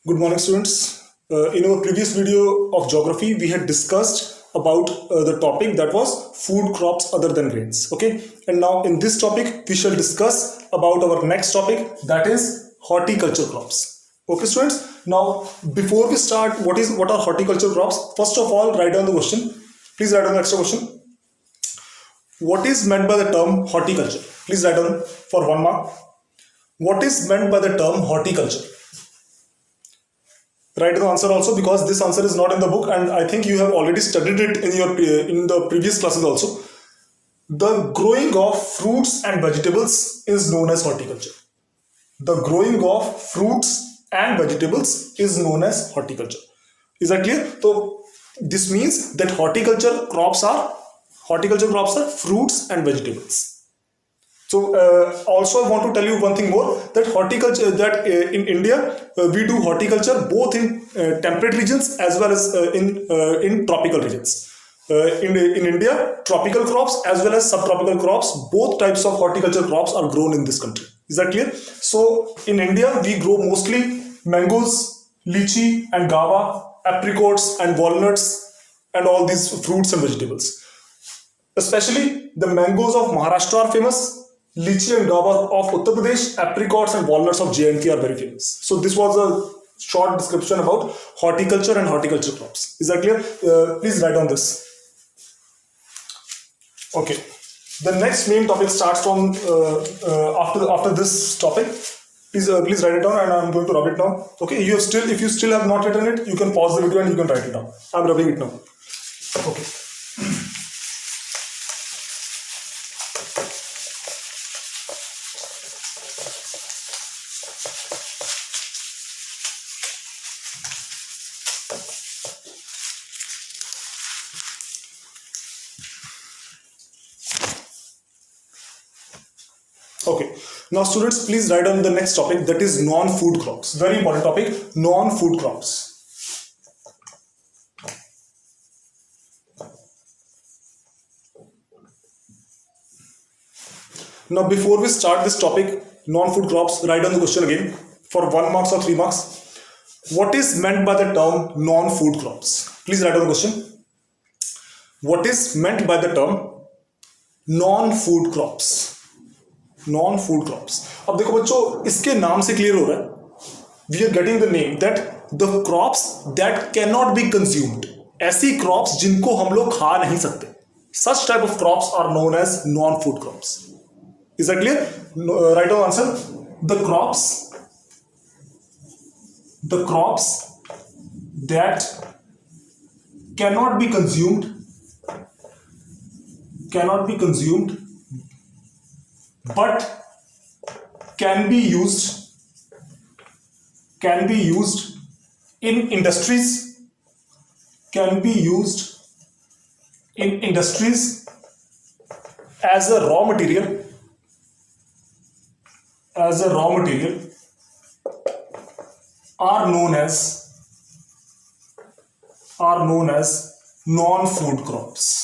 Good morning, students. In our previous video of geography, we had discussed about the topic that was food crops other than grains. Okay, and now in this topic, we shall discuss about our next topic, that is horticulture crops. Okay, students. Now, before we start, what are horticulture crops? First of all, write down the question. Please write down the extra question. What is meant by the term horticulture? Please write down for 1 mark. What is meant by the term horticulture? Write the answer also, because this answer is not in the book and I think you have already studied it in the previous classes also. The growing of fruits and vegetables is known as horticulture. The growing of fruits and vegetables is known as horticulture. Is that clear? So this means that horticulture crops are fruits and vegetables. So also I want to tell you one thing more, that horticulture, that in India we do horticulture both in temperate regions as well as in tropical regions. In India, tropical crops as well as subtropical crops, both types of horticulture crops are grown in this country. Is that clear? So in India we grow mostly mangoes, lychee and guava, apricots and walnuts and all these fruits and vegetables. Especially the mangoes of Maharashtra are famous. Lychee and guava of Uttar Pradesh, apricots and walnuts of J&K are very famous. So this was a short description about horticulture and horticulture crops. Is that clear? Please write down this. Okay. The next main topic starts from after this topic. Please write it down, and I'm going to rub it now. Okay. If you still have not written it, you can pause the video and you can write it down. I'm rubbing it now. Okay. Okay, now students, please write down the next topic, that is non-food crops. Very important topic, non-food crops. Now before we start this topic, non-food crops, write down the question again for 1 mark or 3 marks. What is meant by the term non-food crops? Please write down the question. What is meant by the term non-food crops? Non-food crops. अब देखो बच्चों, इसके नाम से clear हो रहा है, we are getting the name that the crops that cannot be consumed. ऐसी crops जिनको हम लोग खा नहीं सकते. Such type of crops are known as non-food crops. Is that clear? Write down answer. The crops that cannot be consumed but can be used in industries as a raw material are known as non-food crops.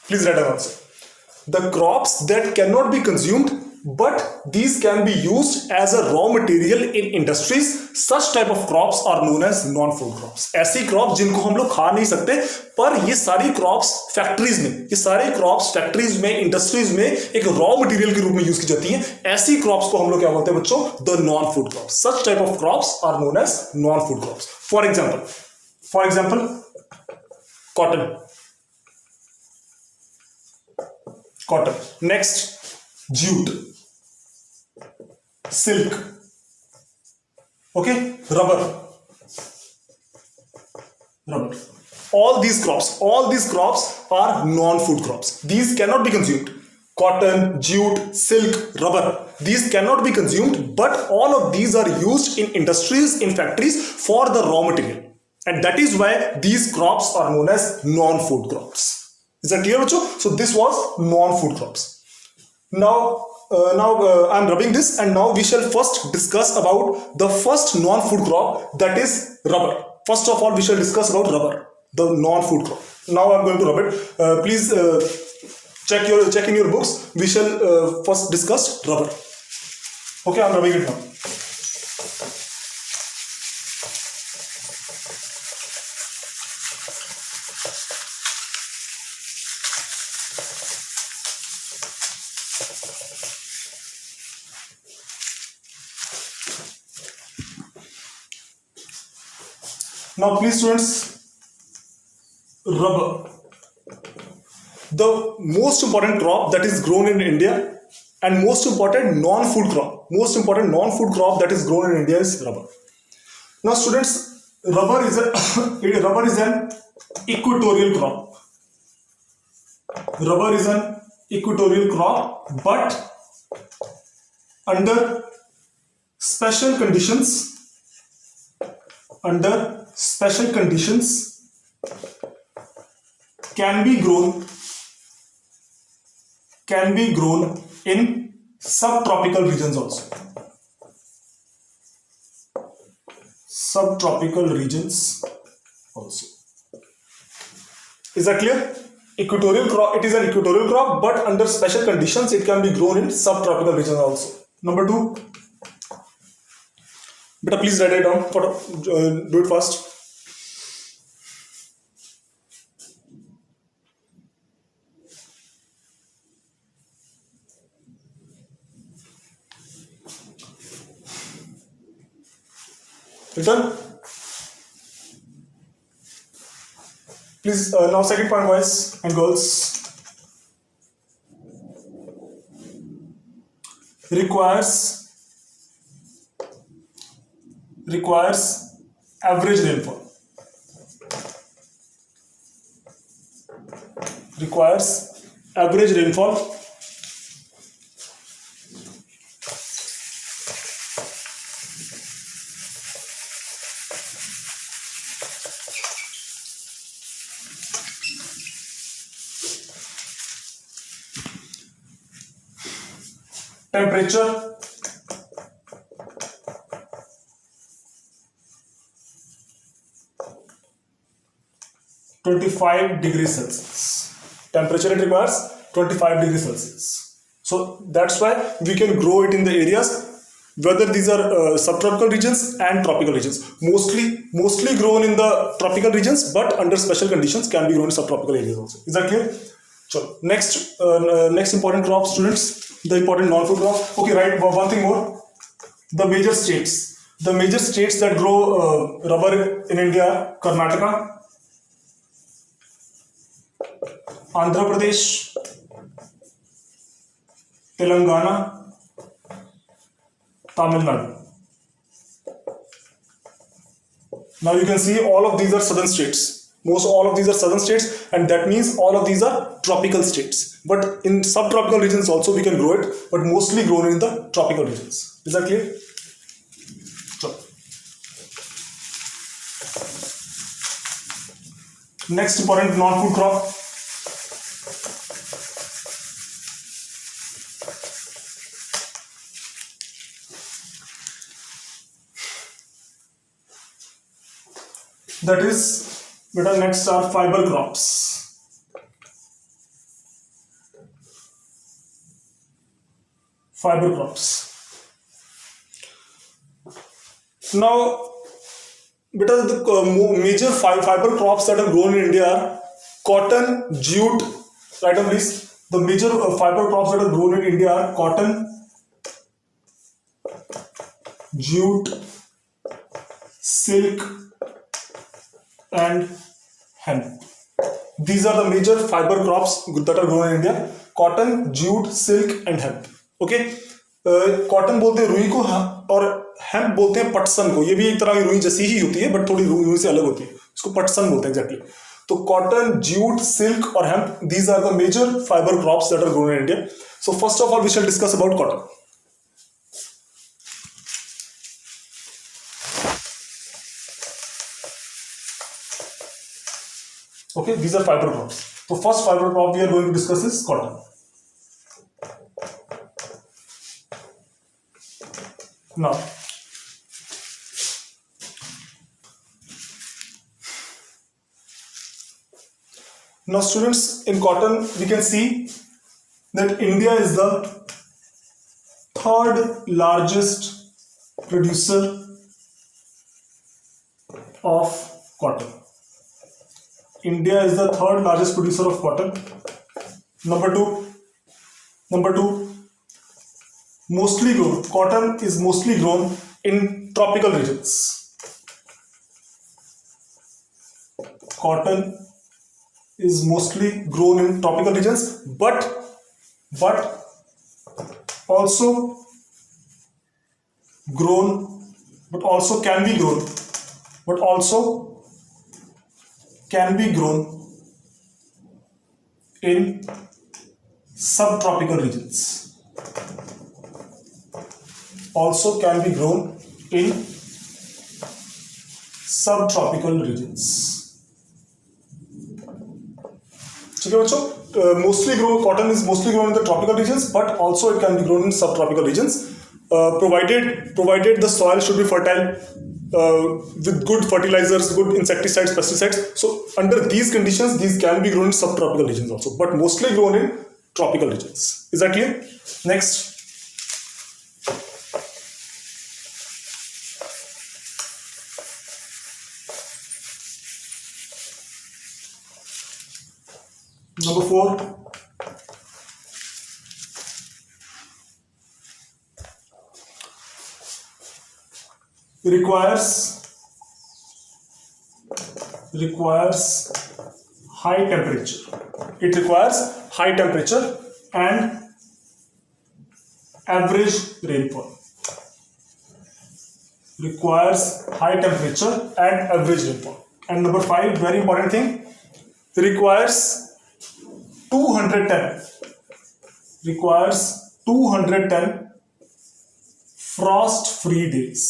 Please write down answer. The crops that cannot be consumed, but these can be used as a raw material in industries. Such type of crops are known as non-food crops. ऐसी crops जिनको हम लोग खा नहीं सकते, पर ये सारी crops फैक्ट्रीज में, इंडस्ट्रीज में एक raw material के रूप में यूज की जाती हैं. ऐसी crops को हम लोग क्या बोलते हैं बच्चों? The non-food crops. Such type of crops are known as non-food crops. For example, cotton. Next, jute, silk, okay, rubber. All these crops are non-food crops. These cannot be consumed. Cotton, jute, silk, rubber. These cannot be consumed, but all of these are used in industries, in factories for the raw material. And that is why these crops are known as non-food crops. Is that clear, bacho? So this was non-food crops. Now I'm rubbing this, and now we shall first discuss about the first non-food crop, that is rubber. First of all, we shall discuss about rubber, the non-food crop. Now I'm going to rub it. Please check in your books. We shall first discuss rubber. Okay, I'm rubbing it now. Now please students, rubber. The most important crop that is grown in India and most important non-food crop. Most important non-food crop that is grown in India is rubber. Now students, rubber is rubber is an equatorial crop. Rubber is an equatorial crop, but under special conditions, can be grown in subtropical regions also. Is that clear? Equatorial crop, it is an equatorial crop, but under special conditions it can be grown in subtropical regions also. Number 2, beta please write it down, do it fast. Done? Please, now second point, boys and girls. Requires average rainfall. Temperature, -25°C. Temperature it requires 25°C. So that's why we can grow it in the areas, whether these are subtropical regions and tropical regions. Mostly grown in the tropical regions, but under special conditions can be grown in subtropical areas also. Is that clear? So next important crop, students, the important non-food crop. Okay, right. One thing more. The major states that grow rubber in India: Karnataka, Andhra Pradesh, Telangana, Tamil Nadu. Now you can see all of these are southern states. All of these are southern states, and that means all of these are tropical states. But in subtropical regions also we can grow it, but mostly grown in the tropical regions. Is that clear? So, next important non-food crop. That is, next are fiber crops. Now, the major fiber crops that are grown in India are cotton, jute. Write down please. The major fiber crops that are grown in India are cotton, jute, silk, and hemp. These are the major fiber crops that are grown in India: cotton, jute, silk, and hemp. Okay, cotton बोलते हैं रुई को और hemp बोलते हैं पटसन को. ये भी एक तरह की रुई जैसी ही होती है, बट थोड़ी रुई से अलग होती है. इसको पटसन बोलते हैं एग्जैक्टली. तो कॉटन, ज्यूट, सिल्क और hemp, these are the major fiber crops that are grown in India. So first of all, we shall discuss about cotton. Okay, these are fiber crops. So first fiber crop we are going to discuss is cotton. Now students, in cotton we can see that India is the third largest producer of cotton. India is the third largest producer of cotton. Number two, mostly grown. Cotton is mostly grown in tropical regions. Cotton is mostly grown in tropical regions, but also grown, but also can be grown, but also can be grown in subtropical regions. Also can be grown in subtropical regions. ठीक है बच्चों, mostly grown cotton is mostly grown in the tropical regions, but also it can be grown in subtropical regions, provided the soil should be fertile, with good fertilizers, good insecticides, pesticides. So under these conditions, these can be grown in subtropical regions also, but mostly grown in tropical regions. Is that clear? Next. Number 4. Requires high temperature. It requires high temperature and average rainfall. Requires high temperature and average rainfall. And number 5, very important thing, requires 210 frost-free days.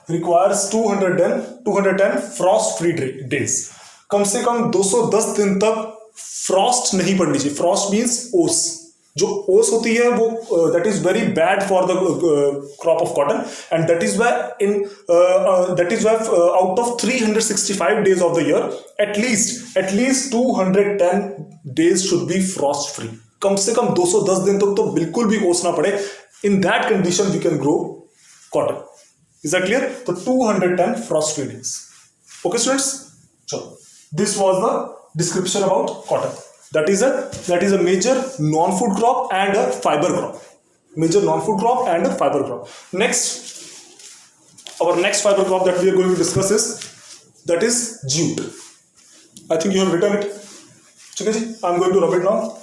Requires 210 frost-free days. कम से कम 210 दिन तक frost नहीं पड़नी चाहिए. Frost means ओस. जो ओस होती है वो that is very bad for the crop of cotton, and that is why out of 365 days of the year, at least 210 days should be frost free. कम से कम 210 दिन तक तो बिल्कुल भी ओस ना पड़े. In that condition we can grow cotton. Is that clear? So 210 frost free days. Okay students, so this was the description about cotton. That is a major non-food crop and a fiber crop. Major non-food crop and a fiber crop. Next, our next fiber crop that we are going to discuss is jute. I think you have written it. I'm going to rub it now.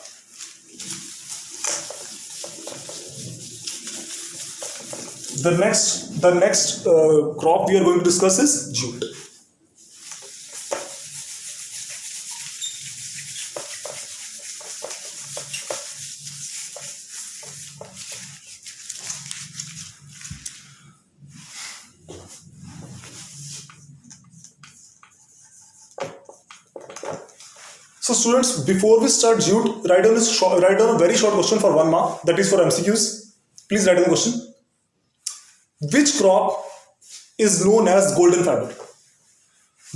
The next crop we are going to discuss is jute. So students, before we start jute, write down a very short question for 1 mark, that is for MCQs. Please write down the question. Which crop is known as golden fiber?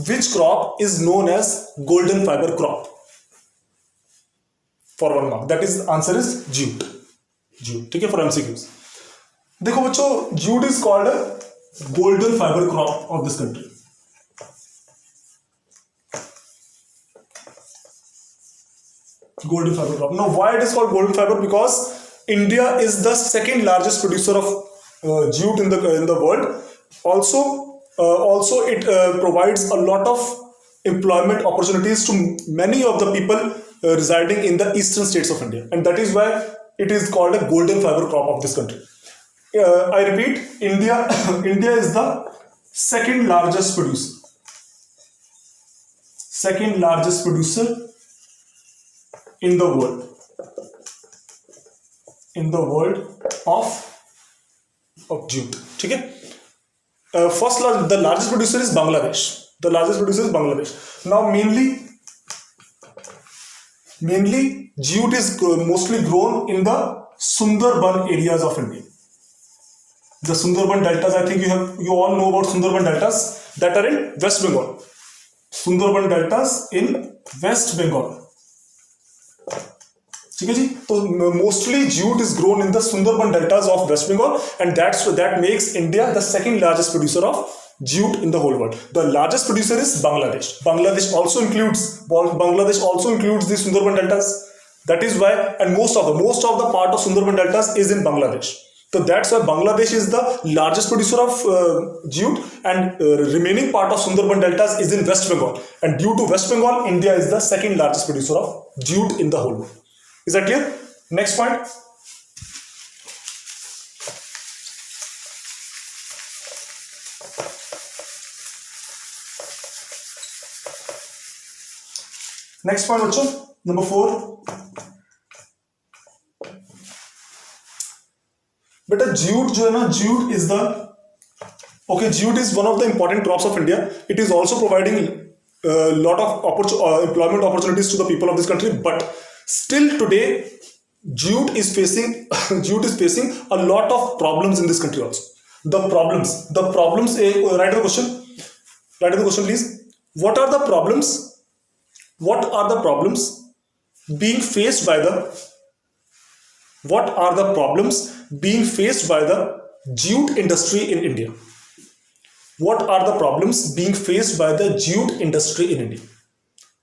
Which crop is known as golden fiber crop? For 1 mark. That is, answer is jute. Jute. ठीक है, for MCQs. देखो बच्चों, jute is called a golden fiber crop of this country. Golden fiber crop. Now, why it is called golden fiber? Because India is the second largest producer of jute in the world. Also it provides a lot of employment opportunities to many of the people residing in the eastern states of India, and that is why it is called a golden fiber crop of this country. I repeat, India is the second largest producer. Second largest producer in the world. Of jute. ठीक है. The largest producer is Bangladesh. Now mainly jute is mostly grown in the Sundarban areas of India. The Sundarban deltas, I think you all know about Sundarban deltas that are in West Bengal. Sundarban deltas in West Bengal. ठीक है जी. तो mostly jute is grown in the Sundarban deltas of West Bengal, and that makes India the second largest producer of jute in the whole world. The largest producer is Bangladesh. Bangladesh also includes the Sundarban deltas. That is why, and most of the part of Sundarban deltas is in Bangladesh. So that's why Bangladesh is the largest producer of jute, and remaining part of Sundarban deltas is in West Bengal. And due to West Bengal, India is the second largest producer of jute in the whole world. Is that clear? Next point. Next point, बच्चों, number 4. बेटा jute जो है ना, jute is one of the important crops of India. It is also providing a lot of employment opportunities to the people of this country. But still today, jute is facing a lot of problems in this country also. The problems. Write the question, please. What are the problems being faced by the jute industry in India? What are the problems being faced by the jute industry in India?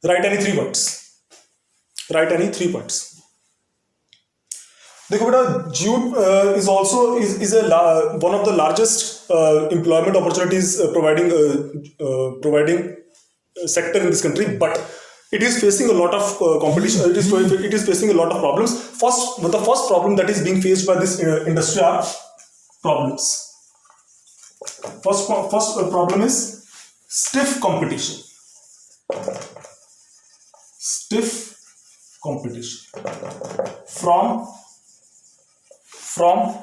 Write any 3 points. देखो बेटा, jute is also one of the largest employment opportunities providing sector in this country, but it is facing a lot of competition. It is facing a lot of problems. The first problem that is being faced by this industry are problems. First problem is stiff competition. From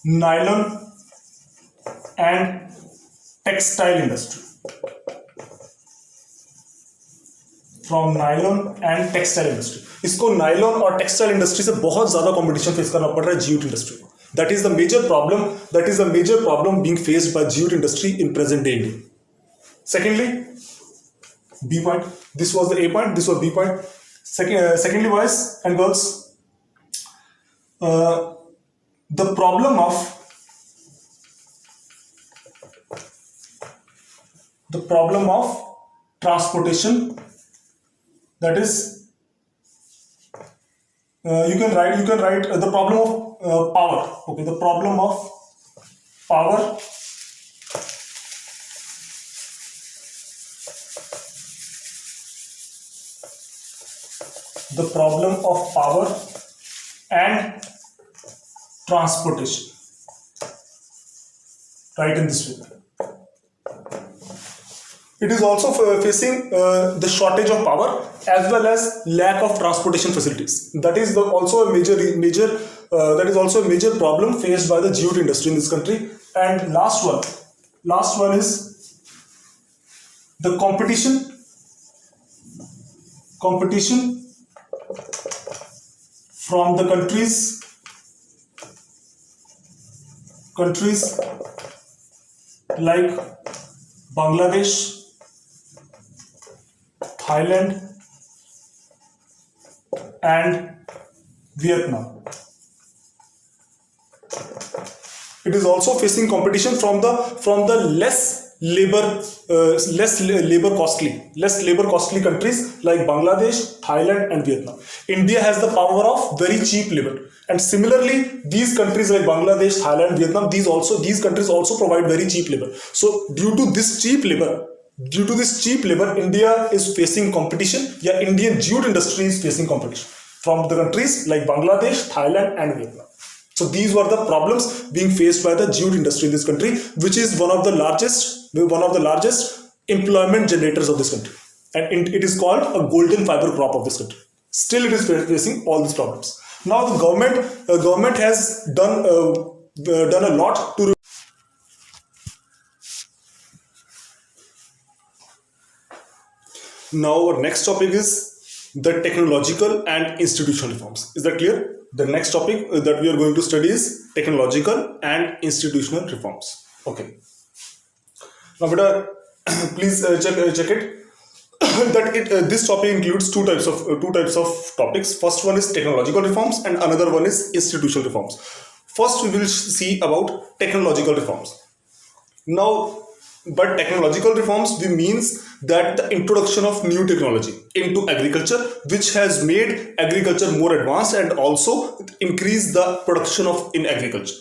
nylon and textile industry. इसको nylon और textile industry से बहुत ज्यादा competition face करना पड़ रहा है jute industry को. That is the major problem being faced by jute industry in present day India. Secondly, B point. This was the A point. This was B point. Secondly, boys and girls, the problem of transportation. That is, you can write the problem of power. Okay, the problem of power and transportation. Right in this way. It is also facing the shortage of power as well as lack of transportation facilities. That is also a major problem faced by the jute industry in this country. And last one is the competition from the countries like Bangladesh, Thailand and Vietnam. It is also facing competition from the less labor costly countries like Bangladesh, Thailand and Vietnam. India has the power of very cheap labor, and similarly these countries like Bangladesh, Thailand, Vietnam, these countries also provide very cheap labor. So due to this cheap labor, India is facing competition. Indian jute industry is facing competition from the countries like Bangladesh, Thailand and Vietnam. So these were the problems being faced by the jute industry in this country, which is one of the largest employment generators of this country, and it is called a golden fiber crop of this country. Still it is facing all these problems. Now the government has done a lot to. Now our next topic is the technological and institutional reforms. Is that clear? The next topic that we are going to study is technological and institutional reforms. Okay. Now, beta, please check it. this topic includes two types of topics. First one is technological reforms, and another one is institutional reforms. First, we will see about technological reforms. Now, by technological reforms, we means that the introduction of new technology into agriculture, which has made agriculture more advanced and also increase the production of in agriculture.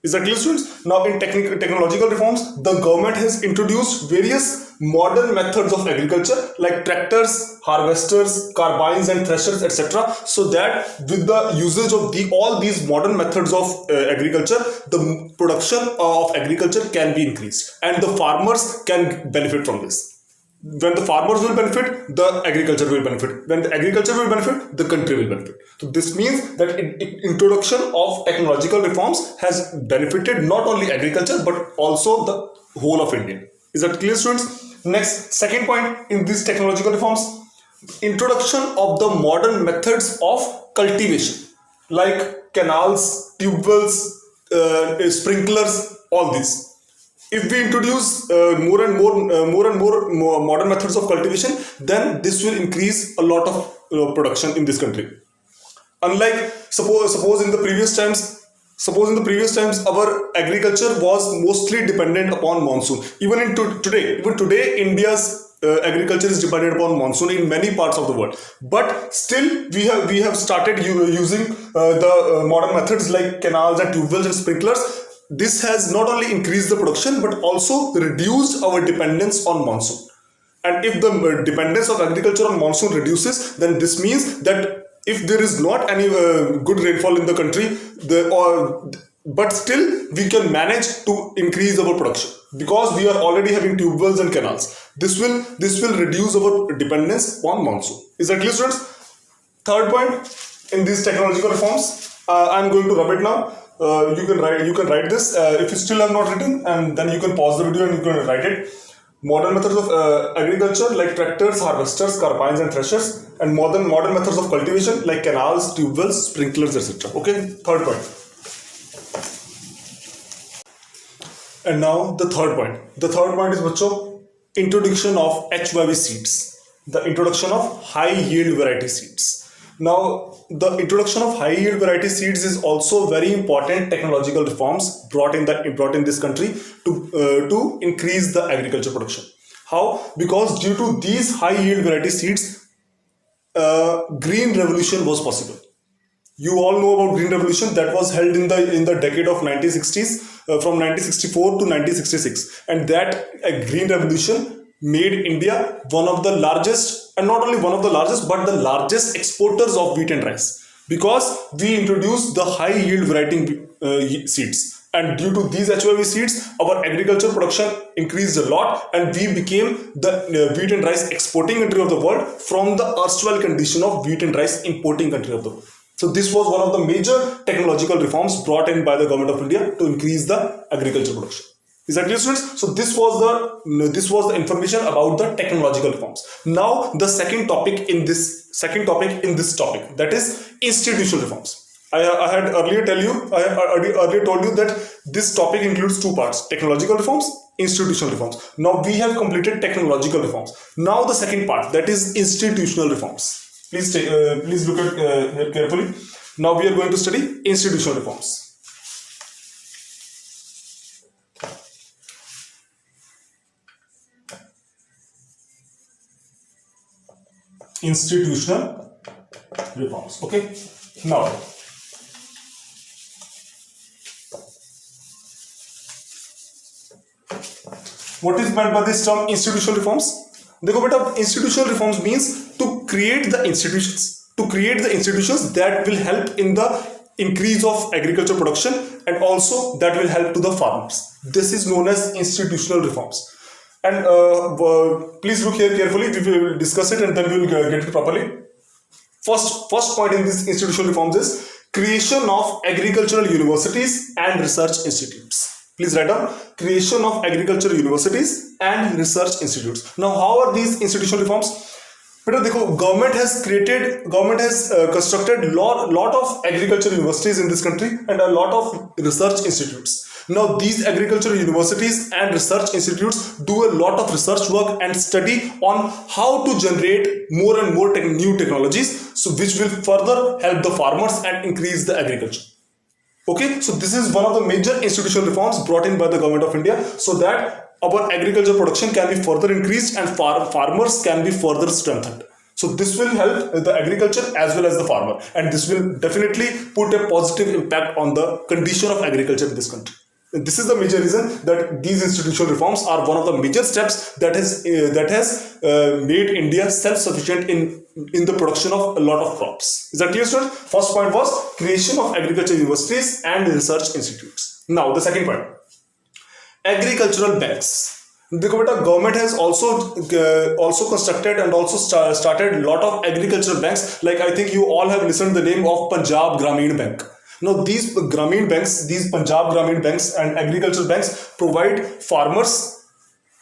Is that clear, students? Now, in technological reforms, the government has introduced various modern methods of agriculture like tractors, harvesters, carbines, and threshers, etc. So that with the usage of all these modern methods of agriculture, the production of agriculture can be increased, and the farmers can benefit from this. When the farmers will benefit, the agriculture will benefit. When the agriculture will benefit, the country will benefit. So this means that introduction of technological reforms has benefited not only agriculture but also the whole of India. Is that clear, students? Next, second point in these technological reforms, introduction of the modern methods of cultivation like canals, tube wells, sprinklers, all these. If we introduce more and more modern methods of cultivation, then this will increase a lot of production in this country. Unlike suppose in the previous times, our agriculture was mostly dependent upon monsoon. Even today, India's agriculture is dependent upon monsoon in many parts of the world. But still, we have started using the modern methods like canals and tube wells and sprinklers. This has not only increased the production but also reduced our dependence on monsoon. And if the dependence of agriculture on monsoon reduces, then this means that if there is not any good rainfall in the country, but still we can manage to increase our production because we are already having tube wells and canals. This will reduce our dependence on monsoon. Is that clear, students? Third point in these technological reforms, I am going to rub it now. You can write this if you still have not written, and then you can pause the video and you can write it. Modern methods of agriculture like tractors, harvesters, carbines, and threshers, and modern methods of cultivation like canals, tube wells, sprinklers, etc. Okay, third point. And now the third point. The third point is bachcho, introduction of HYV seeds. The introduction of high yield variety seeds. Now, the introduction of high yield variety seeds is also very important technological reforms brought in this country to increase the agriculture production. How? Because due to these high yield variety seeds, green revolution was possible. You all know about green revolution that was held in the decade of 1960s, from 1964 to 1966, and that green revolution made India one of the largest, and not only one of the largest, but the largest exporters of wheat and rice, because we introduced the high yield variety seeds. And due to these HYV seeds, our agriculture production increased a lot, and we became the wheat and rice exporting country of the world from the erstwhile condition of wheat and rice importing country of the world. So this was one of the major technological reforms brought in by the government of India to increase the agriculture production. Is that clear, students? So this was the information about the technological reforms. Now the second topic in this topic, that is institutional reforms. I had earlier told you that this topic includes two parts: technological reforms, institutional reforms. Now we have completed technological reforms. Now the second part, that is institutional reforms. Please look at here carefully. Now we are going to study institutional reforms. Institutional reforms. Okay. Now, what is meant by this term institutional reforms? देखो बेटा, institutional reforms means to create the institutions that will help in the increase of agriculture production, and also that will help to the farmers. This is known as institutional reforms. And please look here carefully. We will discuss it and then we will get it properly. First point in this institutional reforms is creation of agricultural universities and research institutes. Please write down: creation of agricultural universities and research institutes. Now, how are these institutional reforms? But देखो, government has constructed lot of agricultural universities in this country and a lot of research institutes. Now, these agricultural universities and research institutes do a lot of research work and study on how to generate more and more new technologies, so which will further help the farmers and increase the agriculture. Okay, so this is one of the major institutional reforms brought in by the government of India, so that our agriculture production can be further increased and farmers can be further strengthened. So this will help the agriculture as well as the farmer, and this will definitely put a positive impact on the condition of agriculture in this country. This is the major reason that these institutional reforms are one of the major steps that has made India self-sufficient in the production of a lot of crops. Is that clear, students? First point was creation of agriculture universities and research institutes. Now the second point, agricultural banks. The government has also constructed and also started a lot of agricultural banks. Like, I think you all have listened to the name of Punjab Grameen Bank. Now these Grameen banks, these Punjab Grameen banks and agricultural banks provide farmers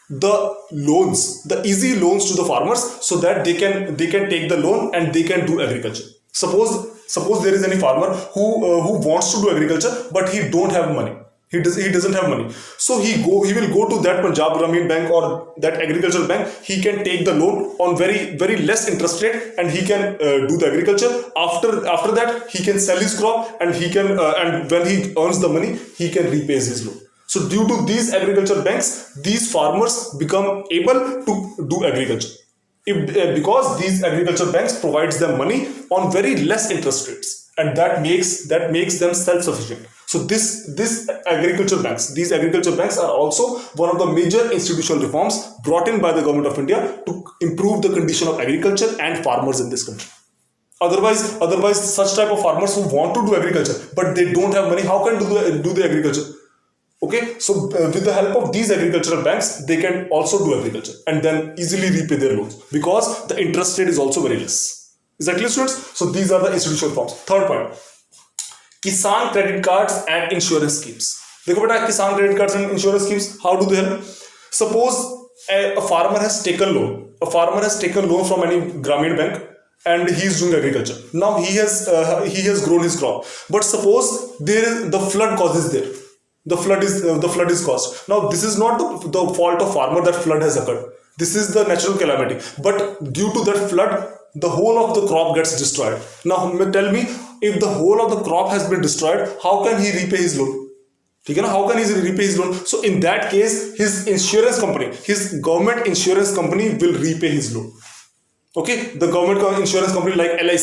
the loans, the easy loans to the farmers, so that they can take the loan and they can do agriculture. Suppose there is any farmer who wants to do agriculture, but he don't have money. He doesn't have money. So he will go to that Punjab Grameen Bank or that agricultural bank. He can take the loan on very less interest rate, and he can do the agriculture. After that, he can sell his crop, and he can and when he earns the money, he can repay his loan. So due to these agriculture banks, these farmers become able to do agriculture. Because these agriculture banks provides them money on very less interest rates, and that makes them self-sufficient. So these agriculture banks are also one of the major institutional reforms brought in by the government of India to improve the condition of agriculture and farmers in this country. Otherwise, such type of farmers who want to do agriculture but they don't have money, how can do the agriculture? Okay, so with the help of these agricultural banks, they can also do agriculture and then easily repay their loans, because the interest rate is also very less. Is that clear, students? So these are the institutional reforms. Third point, Kisan credit cards and insurance schemes. देखो बेटा, किसान credit cards and insurance schemes, how do they help? Suppose a farmer has taken loan. A farmer has taken loan from any Grameen bank, and he is doing agriculture. Now he has grown his crop. But suppose the flood causes there. The flood is caused. Now this is not the fault of farmer that flood has occurred. This is the natural calamity. But due to that flood, the whole of the crop gets destroyed. Now tell me, if the whole of the crop has been destroyed, how can he repay his loan? How can he repay his loan? So in that case, his insurance company, his government insurance company will repay his loan. Okay, the government insurance company like LIC,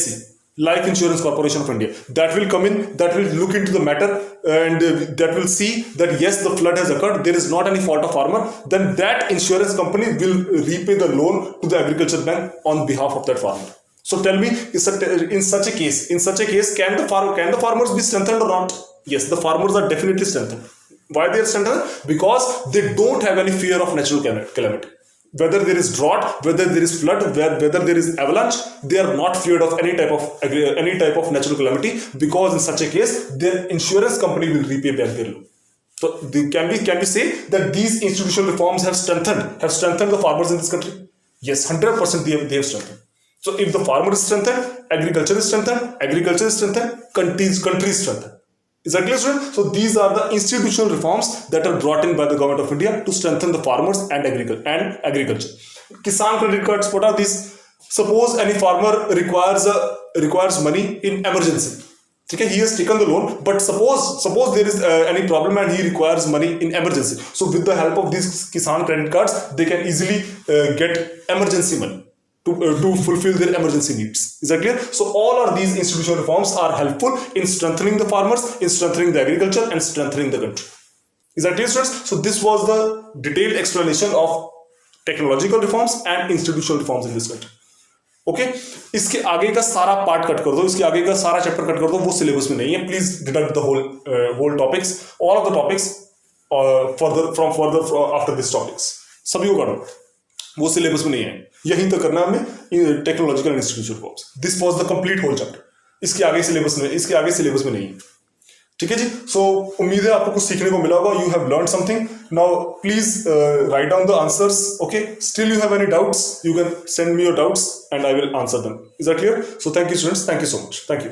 Life Insurance Corporation of India, that will come in, that will look into the matter, and that will see that yes, the flood has occurred, there is not any fault of farmer. Then that insurance company will repay the loan to the agriculture bank on behalf of that farmer. So tell me, in such a case, can the farmers be strengthened or not? Yes, the farmers are definitely strengthened. Why they are strengthened? Because they don't have any fear of natural calamity. Whether there is drought, whether there is flood, whether there is avalanche, they are not feared of any type of natural calamity, because in such a case, their insurance company will repay back their loan. So can we say that these institutional reforms have strengthened the farmers in this country? Yes, 100% they have strengthened. So if the farmer is strengthened, agriculture is strengthened, country is strengthened. Is that clear, student? So these are the institutional reforms that are brought in by the government of India to strengthen the farmers and agriculture. Kisan credit cards, what are these? Suppose any farmer requires money in emergency. Okay, he has taken the loan, but suppose there is any problem and he requires money in emergency. So with the help of these Kisan credit cards, they can easily get emergency money to fulfill their emergency needs. Is that clear? So all of these institutional reforms are helpful in strengthening the farmers, in strengthening the agriculture, and strengthening the country. Is that clear, students? So this was the detailed explanation of technological reforms and institutional reforms in this country. Okay, इसके आगे का सारा part cut कर दो, इसके आगे का सारा चैप्टर कट कर दो, वो सिलेबस में नहीं है. Please deduct the whole topics, all of the topics further after this topics, सभी को करो, वो सिलेबस में नहीं है. यहीं तक करना है हमें technological institution course. This was the complete whole chapter. इसके आगे सिलेबस में नहीं है. ठीक है जी. सो उम्मीद है आपको कुछ सीखने को मिला होगा. You have learn something. Now please write down the answers. Okay, still you have any doubts, you can send me your doubts and I will answer them. Is that clear? So thank you students, thank you so much, thank you.